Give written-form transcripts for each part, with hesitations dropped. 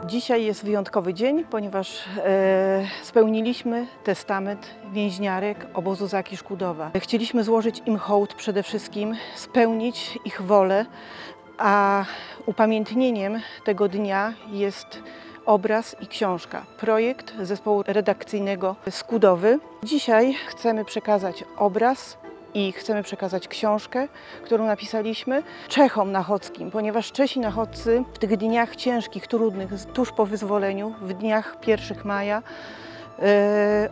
Dzisiaj jest wyjątkowy dzień, ponieważ spełniliśmy testament więźniarek obozu Zaki-Szkudowa. Chcieliśmy złożyć im hołd przede wszystkim, spełnić ich wolę, a upamiętnieniem tego dnia jest obraz i książka. Projekt zespołu redakcyjnego Szkudowy. Dzisiaj chcemy przekazać obraz i chcemy przekazać książkę, którą napisaliśmy Czechom nachodzkim, ponieważ Czesi nachodzy w tych dniach ciężkich, trudnych, tuż po wyzwoleniu, w dniach 1 maja,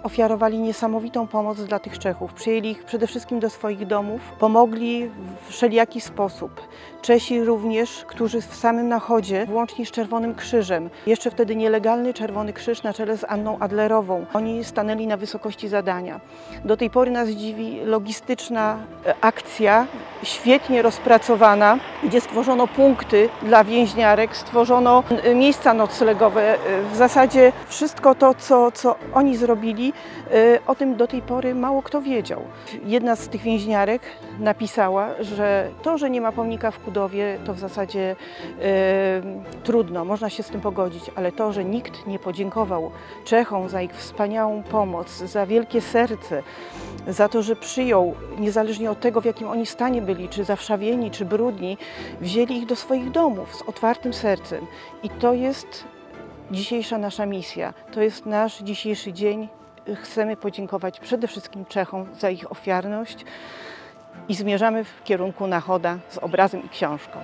ofiarowali niesamowitą pomoc dla tych Czechów. Przyjęli ich przede wszystkim do swoich domów, pomogli w wszelaki sposób. Czesi również, którzy w samym Nachodzie, włącznie z Czerwonym Krzyżem, jeszcze wtedy nielegalny Czerwony Krzyż na czele z Anną Adlerową, oni stanęli na wysokości zadania. Do tej pory nas dziwi logistyczna akcja, świetnie rozpracowana, gdzie stworzono punkty dla więźniarek, stworzono miejsca noclegowe. W zasadzie wszystko to, co oni zrobili, o tym do tej pory mało kto wiedział. Jedna z tych więźniarek napisała, że to, że nie ma pomnika w Kudowie, to w zasadzie trudno, można się z tym pogodzić, ale to, że nikt nie podziękował Czechom za ich wspaniałą pomoc, za wielkie serce, za to, że przyjął, niezależnie od tego, w jakim oni stanie byli, czy zawszawieni, czy brudni, wzięli ich do swoich domów z otwartym sercem. I to jest dzisiejsza nasza misja, to jest nasz dzisiejszy dzień. Chcemy podziękować przede wszystkim Czechom za ich ofiarność i zmierzamy w kierunku Nachoda z obrazem i książką.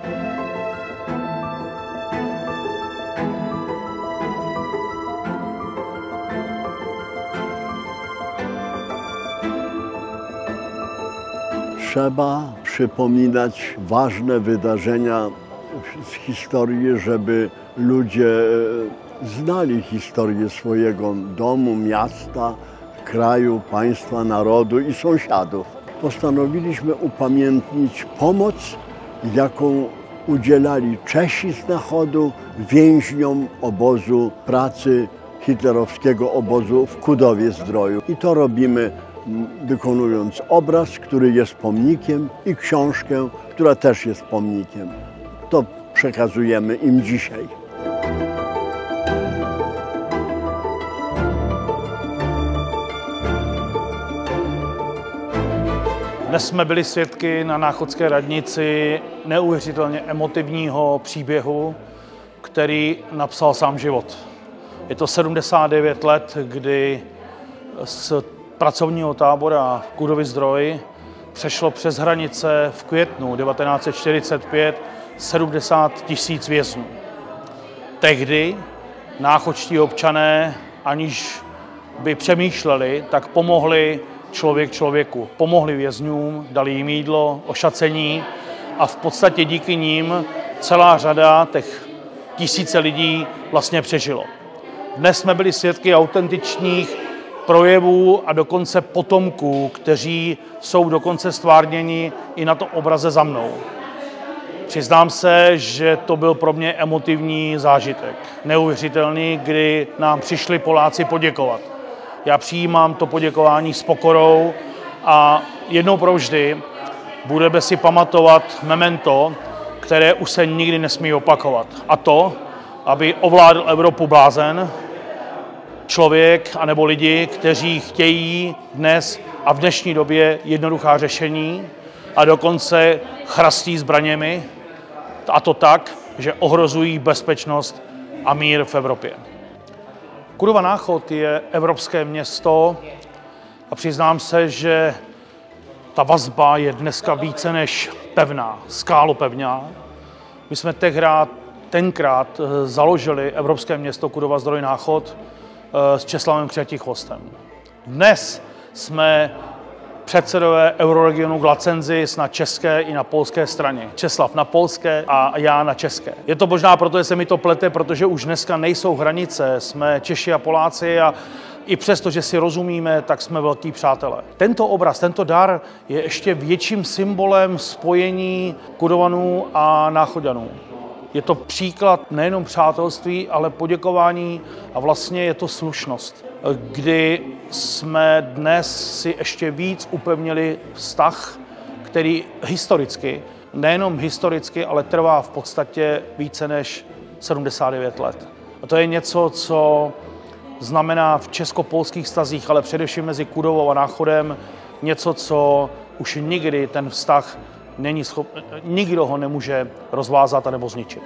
Trzeba przypominać ważne wydarzenia z historii, żeby ludzie znali historię swojego domu, miasta, kraju, państwa, narodu i sąsiadów. Postanowiliśmy upamiętnić pomoc, jaką udzielali Czesi z Nachodu więźniom obozu pracy, hitlerowskiego obozu w Kudowie-Zdroju. I to robimy wykonując obraz, który jest pomnikiem, i książkę, która też jest pomnikiem. To przekazujemy im dzisiaj. Dnes jsme byli svědky na náchodské radnici neuvěřitelně emotivního příběhu, který napsal sám život. Je to 79 let, kdy z pracovního tábora v Kudovi-Zdroj přešlo přes hranice v květnu 1945 70 000 vězňů. Tehdy náchodští občané, aniž by přemýšleli, tak pomohli člověk člověku. Pomohli vězňům, dali jim jídlo, ošacení a v podstatě díky nim celá řada těch tisíce lidí vlastně přežilo. Dnes jsme byli svědky autentičních projevů a dokonce potomků, kteří jsou dokonce stvárněni i na tom obraze za mnou. Přiznám se, že to byl pro mě emotivní zážitek. Neuvěřitelný, kdy nám přišli Poláci poděkovat. Já přijímám to poděkování s pokorou a jednou provždy budeme si pamatovat memento, které už se nikdy nesmí opakovat. A to, aby ovládl Evropu blázen, člověk anebo lidi, kteří chtějí dnes a v dnešní době jednoduchá řešení a dokonce chrastí zbraněmi, a to tak, že ohrozují bezpečnost a mír v Evropě. Kudova-Náchod je evropské město a přiznám se, že ta vazba je dneska více než pevná, skálopevná. My jsme tenkrát založili evropské město Kudova-Zdroj-Náchod s Česlavem Křetichvostem. Dnes jsme předsedové Euroregionu Glacensis na české i na polské straně. Česlav na polské a já na české. Je to možná proto, že se mi to plete, protože už dneska nejsou hranice, jsme Češi a Poláci a i přesto, že si rozumíme, tak jsme velký přátelé. Tento obraz, tento dar je ještě větším symbolem spojení Kudovanů a Náchoďanů. Je to příklad nejenom přátelství, ale poděkování a vlastně je to slušnost, kdy jsme dnes si ještě víc upevnili vztah, který historicky, nejenom historicky, ale trvá v podstatě více než 79 let. A to je něco, co znamená v česko-polských vztazích, ale především mezi Kudovou a Náchodem, něco, co už nikdy ten vztah není nikdo ho nemůže rozvázat a nebo zničit.